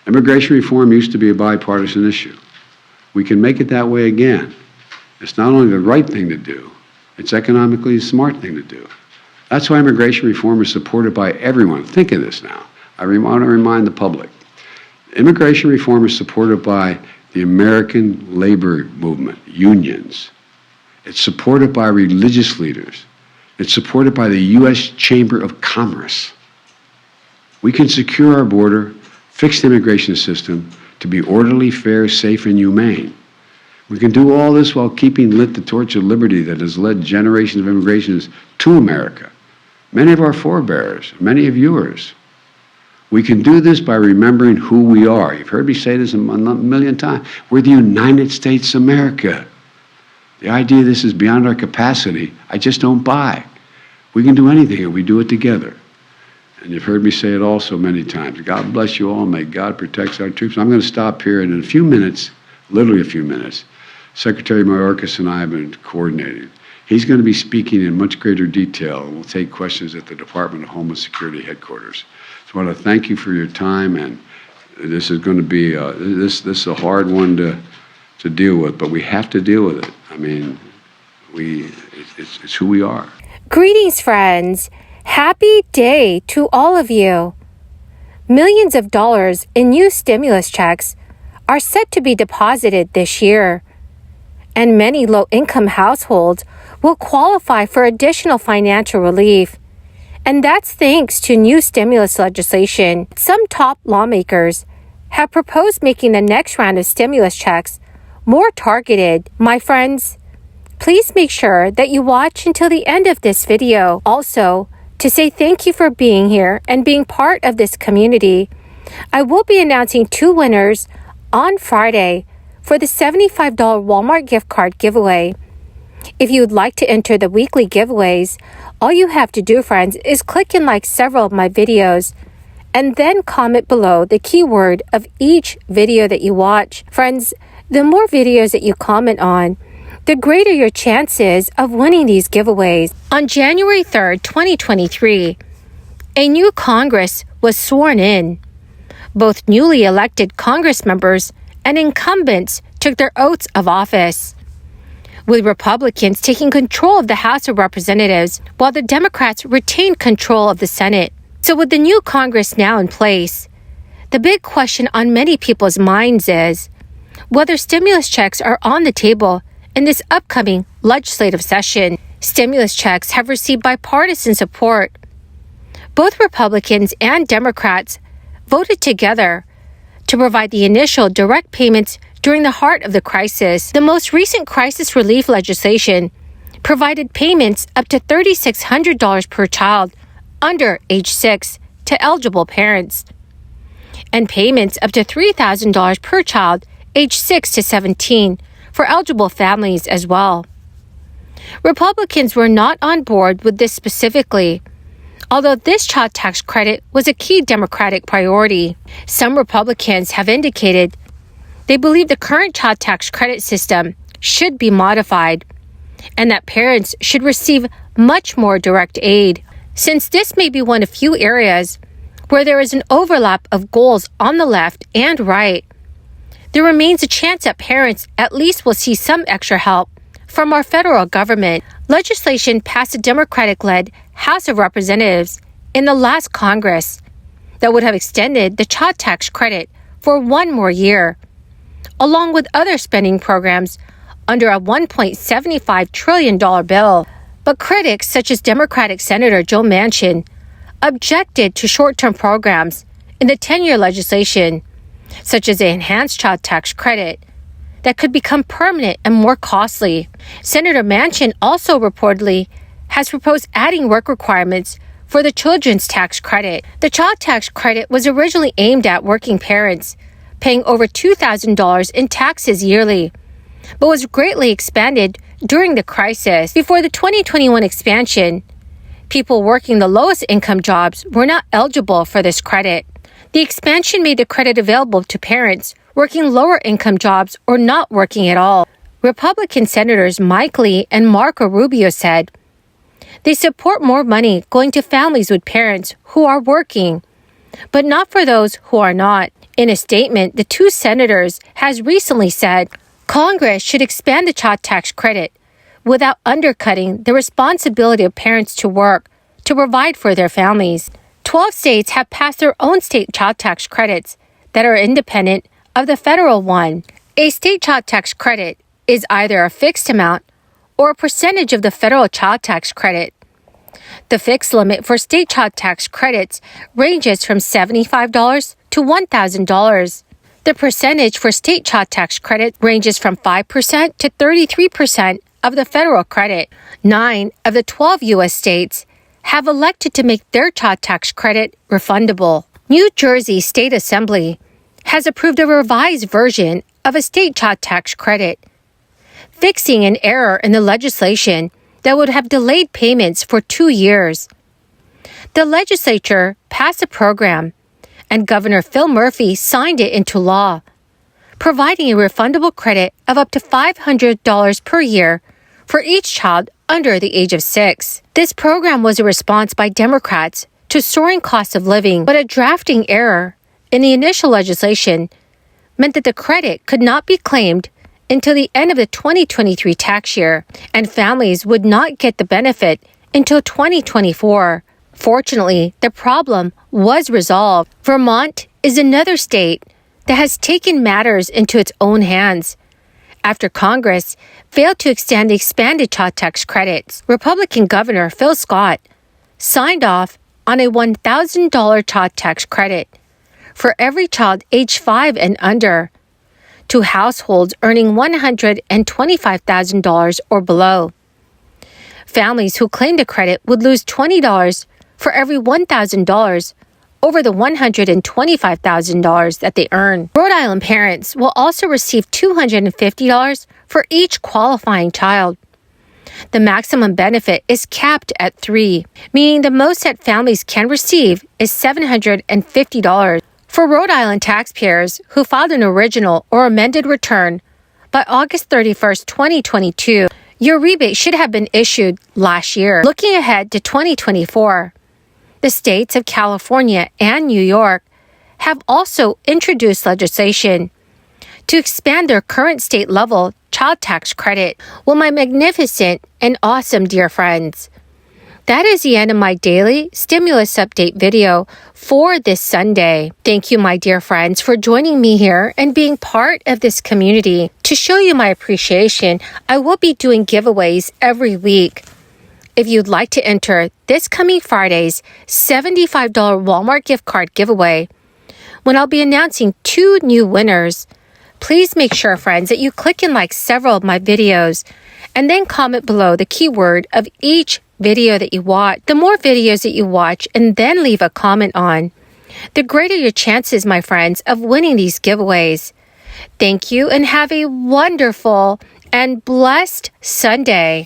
Immigration reform used to be a bipartisan issue. We can make it that way again. It's not only the right thing to do, it's economically the smart thing to do. That's why immigration reform is supported by everyone. Think of this now. I want to remind the public. Immigration reform is supported by the American labor movement, unions. It's supported by religious leaders. It's supported by the U.S. Chamber of Commerce. We can secure our border, fix the immigration system to be orderly, fair, safe, and humane. We can do all this while keeping lit the torch of liberty that has led generations of immigrants to America. Many of our forebears, many of yours. We can do this by remembering who we are. You've heard me say this a million times. We're the United States of America. The idea this is beyond our capacity, I just don't buy. We can do anything if we do it together. And you've heard me say it also many times. God bless you all. May God protect our troops. I'm going to stop here, and in a few minutes, literally a few minutes, Secretary Mayorkas and I have been coordinating. He's going to be speaking in much greater detail, and we'll take questions at the Department of Homeland Security headquarters. So I want to thank you for your time, and this is going to be this is a hard one to deal with, but we have to deal with it. I mean, it's who we are. Greetings, friends. Happy day to all of you. Millions of dollars in new stimulus checks are set to be deposited this year, and many low-income households will qualify for additional financial relief. And that's thanks to new stimulus legislation. Some top lawmakers have proposed making the next round of stimulus checks more targeted. My friends, please make sure that you watch until the end of this video. Also, to say thank you for being here and being part of this community, I will be announcing 2 winners on Friday for the $75 Walmart gift card giveaway. If you would like to enter the weekly giveaways, all you have to do, friends, is click and like several of my videos and then comment below the keyword of each video that you watch. Friends, the more videos that you comment on, the greater your chances of winning these giveaways. On January 3rd, 2023, a new Congress was sworn in. Both newly elected Congress members and incumbents took their oaths of office, with Republicans taking control of the House of Representatives while the Democrats retained control of the Senate. So with the new Congress now in place, the big question on many people's minds is whether stimulus checks are on the table in this upcoming legislative session. Stimulus checks have received bipartisan support. Both Republicans and Democrats voted together to provide the initial direct payments during the heart of the crisis. The most recent crisis relief legislation provided payments up to $3,600 per child under age 6 to eligible parents, and payments up to $3,000 per child age 6 to 17 for eligible families as well. Republicans were not on board with this specifically, although this child tax credit was a key Democratic priority. Some Republicans have indicated they believe the current child tax credit system should be modified and that parents should receive much more direct aid. Since this may be one of few areas where there is an overlap of goals on the left and right, there remains a chance that parents at least will see some extra help from our federal government. Legislation passed a Democratic-led House of Representatives in the last Congress that would have extended the child tax credit for 1 more year, along with other spending programs under a $1.75 trillion bill. But critics such as Democratic Senator Joe Manchin objected to short-term programs in the 10-year legislation, such as the enhanced child tax credit, that could become permanent and more costly. Senator Manchin also reportedly has proposed adding work requirements for the children's tax credit. The child tax credit was originally aimed at working parents paying over $2,000 in taxes yearly, but was greatly expanded during the crisis. Before the 2021 expansion, people working the lowest income jobs were not eligible for this credit. The expansion made the credit available to parents working lower income jobs or not working at all. Republican Senators Mike Lee and Marco Rubio said they support more money going to families with parents who are working, but not for those who are not. In a statement, the two senators has recently said Congress should expand the child tax credit without undercutting the responsibility of parents to work to provide for their families. 12 states have passed their own state child tax credits that are independent of the federal one. A state child tax credit is either a fixed amount or a percentage of the federal child tax credit. The fixed limit for state child tax credits ranges from $75 to $1,000. The percentage for state child tax credit ranges from 5% to 33% of the federal credit. 9 of the 12 U.S. states have elected to make their child tax credit refundable. New Jersey State Assembly has approved a revised version of a state child tax credit, fixing an error in the legislation that would have delayed payments for 2 years. The legislature passed a program, and Governor Phil Murphy signed it into law, providing a refundable credit of up to $500 per year for each child under the age of 6. This program was a response by Democrats to soaring costs of living, but a drafting error in the initial legislation meant that the credit could not be claimed until the end of the 2023 tax year, and families would not get the benefit until 2024. Fortunately, the problem was resolved. Vermont is another state that has taken matters into its own hands after Congress failed to extend the expanded child tax credits. Republican Governor Phil Scott signed off on a $1,000 child tax credit for every child aged 5 and under to households earning $125,000 or below. Families who claimed the credit would lose $20 for every $1,000 over the $125,000 that they earn. Rhode Island parents will also receive $250 for each qualifying child. The maximum benefit is capped at 3, meaning the most that families can receive is $750. For Rhode Island taxpayers who filed an original or amended return by August 31st, 2022, your rebate should have been issued last year. Looking ahead to 2024, the states of California and New York have also introduced legislation to expand their current state-level child tax credit. Well, my magnificent and awesome dear friends, that is the end of my daily stimulus update video for this Sunday. Thank you, my dear friends, for joining me here and being part of this community. To show you my appreciation, I will be doing giveaways every week. If you'd like to enter this coming Friday's $75 Walmart gift card giveaway, when I'll be announcing 2 new winners, please make sure, friends, that you click and like several of my videos and then comment below the keyword of each video that you watch. The more videos that you watch and then leave a comment on, the greater your chances, my friends, of winning these giveaways. Thank you and have a wonderful and blessed Sunday.